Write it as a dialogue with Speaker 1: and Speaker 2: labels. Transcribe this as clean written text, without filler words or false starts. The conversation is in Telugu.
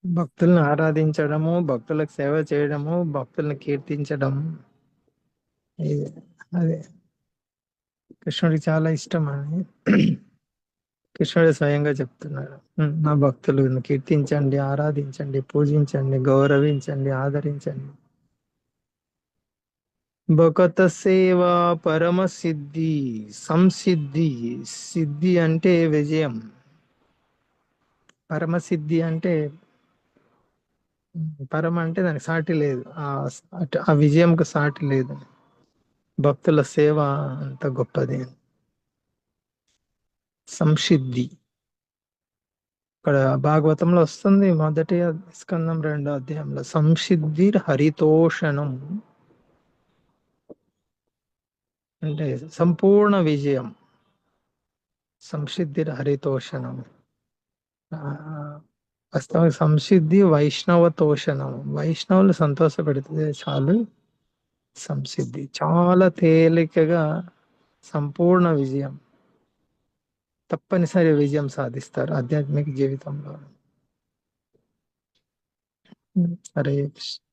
Speaker 1: భక్తుల్ని ఆరాధించడము, భక్తులకు సేవ చేయడము, భక్తుల్ని కీర్తించడం. ఇది అదే కృష్ణుడికి చాలా ఇష్టం అని కృష్ణుడు స్వయంగా చెప్తున్నాడు. నా భక్తులను కీర్తించండి, ఆరాధించండి, పూజించండి, గౌరవించండి, ఆదరించండి. భగత సేవ పరమ సిద్ధి సంసిద్ధి. సిద్ధి అంటే విజయం. పరమసిద్ధి అంటే పరమ అంటే దానికి సాటి లేదు. ఆ విజయంకు సాటి లేదు. భక్తుల సేవ అంత గొప్పది. సంసిద్ధి ఇక్కడ భాగవతంలో వస్తుంది. మొదటి స్కందం 2వ అధ్యాయంలో సంసిద్ధి హరితోషణం అంటే సంపూర్ణ విజయం. సంసిద్ధి హరితోషణం. ఆ, వాస్తవం సంసిద్ధి వైష్ణవ తోషణం. వైష్ణవులు సంతోష పెడితే చాలు. సంసిద్ధి చాలా తేలికగా సంపూర్ణ విజయం, తప్పనిసరి విజయం సాధిస్తారు ఆధ్యాత్మిక జీవితంలో. హరే కృష్ణ.